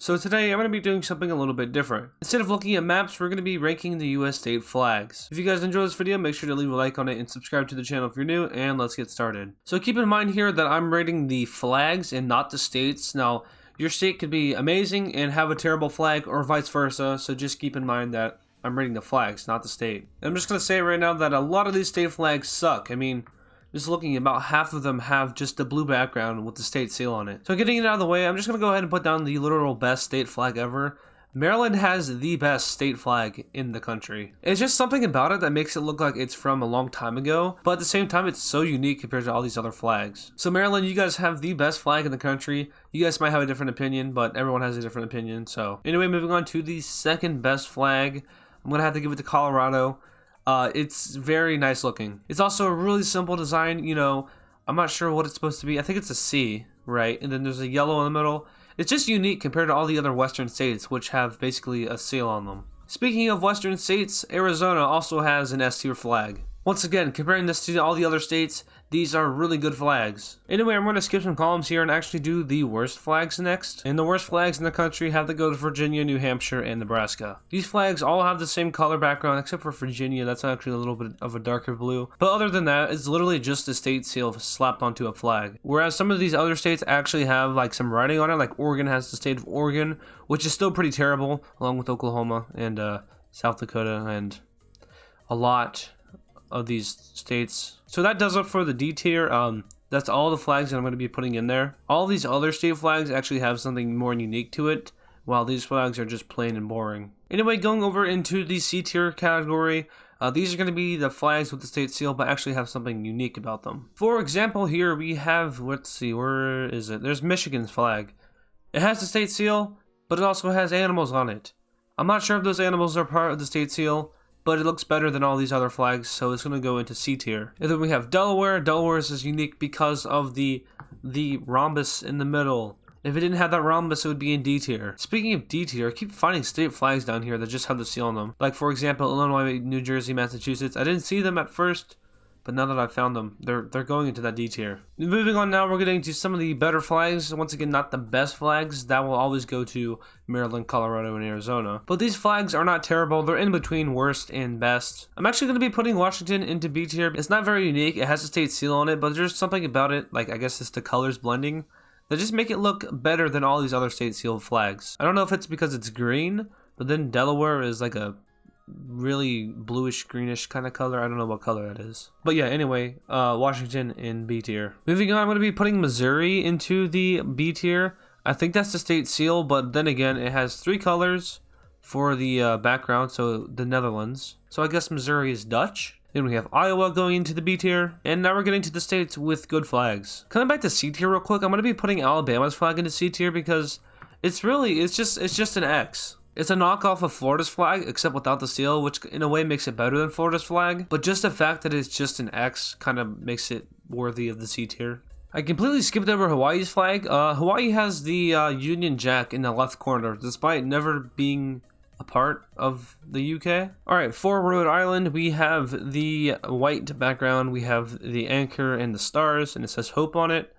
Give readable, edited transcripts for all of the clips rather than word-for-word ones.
So today I'm going to be doing something a little bit different. Instead of looking at maps, we're going to be ranking the US state flags. If you guys enjoy this video, make sure to leave a like on it and subscribe to the channel if you're new, and let's get started. So keep in mind here that I'm rating the flags and not the states. Now, your state could be amazing and have a terrible flag or vice versa, so just keep in mind that I'm rating the flags, not the state. And I'm just going to say right now that a lot of these state flags suck. I mean, just looking, about half of them have just a blue background with the state seal on it. So getting it out of the way, I'm just going to go ahead and put down the literal best state flag ever. Maryland has the best state flag in the country. It's just something about it that makes it look like it's from a long time ago, but at the same time, it's so unique compared to all these other flags. So Maryland, you guys have the best flag in the country. You guys might have a different opinion, but everyone has a different opinion. So anyway, moving on to the second best flag, I'm going to have to give it to Colorado. It's very nice looking. It's also a really simple design. You know, I'm not sure what it's supposed to be. I think it's a C, right? And then there's a yellow in the middle. It's just unique compared to all the other western states, which have basically a seal on them. Speaking of western states, Arizona also has an S tier flag. Once again, comparing this to all the other states, these are really good flags. Anyway, I'm going to skip some columns here and actually do the worst flags next. And the worst flags in the country have to go to Virginia, New Hampshire, and Nebraska. These flags all have the same color background except for Virginia. That's actually a little bit of a darker blue. But other than that, it's literally just a state seal slapped onto a flag. Whereas some of these other states actually have like some writing on it, like Oregon has the state of Oregon, which is still pretty terrible, along with Oklahoma and South Dakota and a lot of these states. So that does it for the D tier. That's all the flags that I'm going to be putting in there. All these other state flags actually have something more unique to it, while these flags are just plain and boring. Anyway, going over into the C tier category, these are going to be the flags with the state seal, but actually have something unique about them. For example, here we have, let's see, where is it? There's Michigan's flag. It has the state seal, but it also has animals on it. I'm not sure if those animals are part of the state seal, but it looks better than all these other flags, so it's going to go into C tier. And then we have Delaware. Delaware is unique because of the rhombus in the middle. If it didn't have that rhombus, it would be in D tier. Speaking of D tier, I keep finding state flags down here that just have the seal on them. Like, for example, Illinois, New Jersey, Massachusetts. I didn't see them at first, but now that I've found them, they're going into that D tier. Moving on now, we're getting to some of the better flags. Once again, not the best flags. That will always go to Maryland, Colorado, and Arizona. But these flags are not terrible. They're in between worst and best. I'm actually going to be putting Washington into B tier. It's not very unique. It has a state seal on it, but there's something about it, like I guess it's the colors blending, that just make it look better than all these other state seal flags. I don't know if it's because it's green, but then Delaware is like a really bluish greenish kind of color. I don't know what color that is, but yeah, anyway, Washington in B tier. Moving on, I'm going to be putting Missouri into the B tier. I think that's the state seal, but then again, it has three colors for the background, so the Netherlands, so I guess Missouri is Dutch. Then we have Iowa going into the B tier, and now we're getting to the states with good flags. Coming back to C tier real quick, I'm going to be putting Alabama's flag into C tier because it's just an X. It's a knockoff of Florida's flag, except without the seal, which in a way makes it better than Florida's flag. But just the fact that it's just an X kind of makes it worthy of the C tier. I completely skipped over Hawaii's flag. Hawaii has the Union Jack in the left corner, despite never being a part of the UK. Alright, for Rhode Island, we have the white background, we have the anchor and the stars, and it says Hope on it.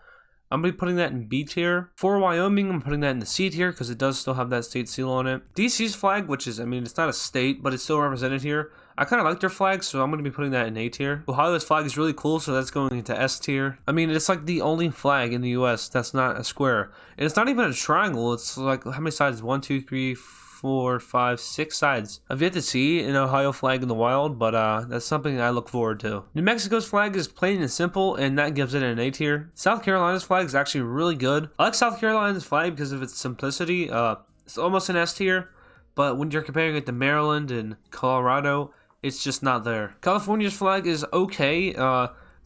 I'm going to be putting that in B tier. For Wyoming, I'm putting that in the C tier because it does still have that state seal on it. DC's flag, which is, I mean, it's not a state, but it's still represented here. I kind of like their flag, so I'm going to be putting that in A tier. Ohio's flag is really cool, so that's going into S tier. I mean, it's like the only flag in the US that's not a square. And it's not even a triangle. It's like, how many sides? 1, 2, 3, 4, 5, 6 sides. I've yet to see an Ohio flag in the wild, but that's something I look forward to. New Mexico's flag is plain and simple, and that gives it an A tier. South Carolina's flag is actually really good. I like South Carolina's flag because of its simplicity. It's almost an S tier, but when you're comparing it to Maryland and Colorado, it's just not there. California's flag is okay.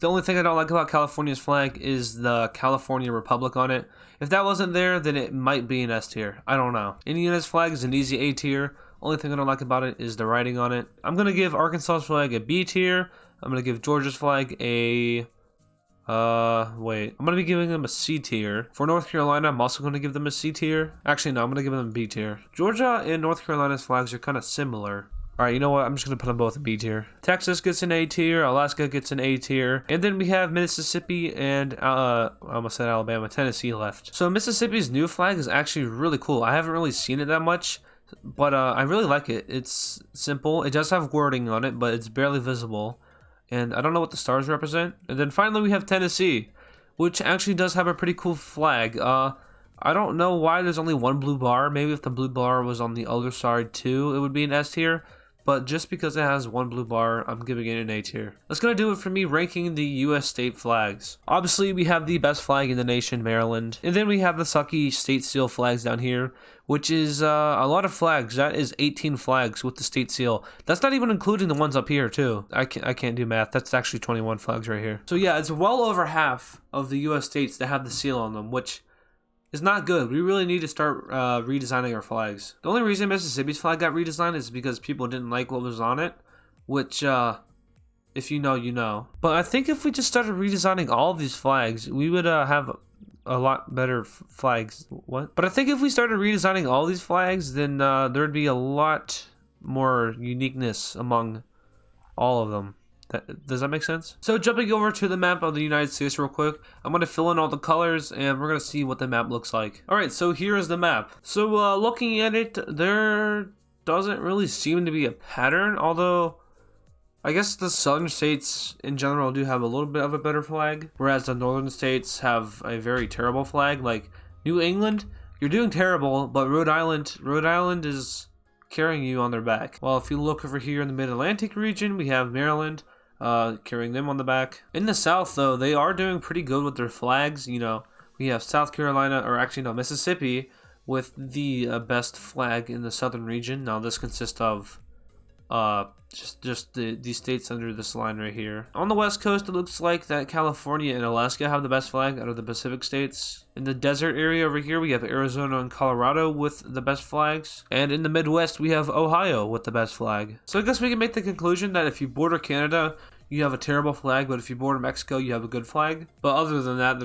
The only thing I don't like about California's flag is the California Republic on it. If that wasn't there, then it might be an S tier. I don't know. Indiana's flag is an easy A tier. Only thing I don't like about it is the writing on it. I'm going to give Arkansas's flag a B tier. I'm going to give Georgia's flag a... I'm going to be giving them a C tier. For North Carolina, I'm also going to give them a C tier. Actually, no, I'm going to give them a B tier. Georgia and North Carolina's flags are kind of similar. Alright, you know what? I'm just going to put them both in B tier. Texas gets an A tier, Alaska gets an A tier, and then we have Mississippi and, I almost said Alabama, Tennessee left. So Mississippi's new flag is actually really cool. I haven't really seen it that much, but I really like it. It's simple. It does have wording on it, but it's barely visible. And I don't know what the stars represent. And then finally we have Tennessee, which actually does have a pretty cool flag. I don't know why there's only one blue bar. Maybe if the blue bar was on the other side too, it would be an S tier. But just because it has one blue bar, I'm giving it an A tier. That's going to do it for me ranking the US state flags. Obviously, we have the best flag in the nation, Maryland. And then we have the sucky state seal flags down here, which is a lot of flags. That is 18 flags with the state seal. That's not even including the ones up here, too. I can't do math. That's actually 21 flags right here. So yeah, it's well over half of the US states that have the seal on them, which is not good. We really need to start redesigning our flags. The only reason Mississippi's flag got redesigned is because people didn't like what was on it, which, if you know, you know. But I think if we just started redesigning all of these flags, we would have a lot better flags. What? But I think if we started redesigning all these flags, then there'd be a lot more uniqueness among all of them. Does that make sense? So jumping over to the map of the United States real quick, I'm going to fill in all the colors and we're going to see what the map looks like. Alright, so here is the map. So looking at it, there doesn't really seem to be a pattern, although I guess the southern states in general do have a little bit of a better flag, whereas the northern states have a very terrible flag. Like New England, you're doing terrible, but Rhode Island is carrying you on their back. Well, if you look over here in the Mid-Atlantic region, we have Maryland, carrying them on the back. In the South, though, they are doing pretty good with their flags. You know, we have South Carolina, or actually no, Mississippi, with the best flag in the southern region. Now, this consists of just the states under this line right here. On the West Coast, it looks like that California and Alaska have the best flag out of the Pacific states. In the desert area over here, we have Arizona and Colorado with the best flags. And in the Midwest, we have Ohio with the best flag. So I guess we can make the conclusion that if you border Canada, you have a terrible flag, but if you border Mexico, you have a good flag. But other than that,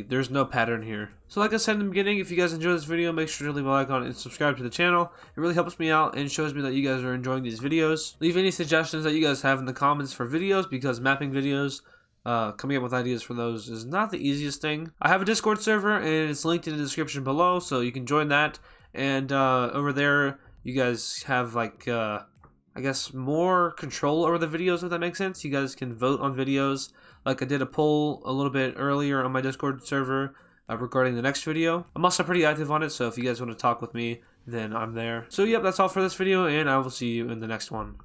there's no pattern here. So like I said in the beginning, if you guys enjoyed this video, make sure to leave a like on it and subscribe to the channel. It really helps me out and shows me that you guys are enjoying these videos. Leave any suggestions that you guys have in the comments for videos, because mapping videos, coming up with ideas for those is not the easiest thing. I have a Discord server and it's linked in the description below, so you can join that. And over there, you guys have like, I guess, more control over the videos, if that makes sense. You guys can vote on videos. Like I did a poll a little bit earlier on my Discord server regarding the next video. I'm also pretty active on it, so if you guys want to talk with me, then I'm there. So yep, that's all for this video, and I will see you in the next one.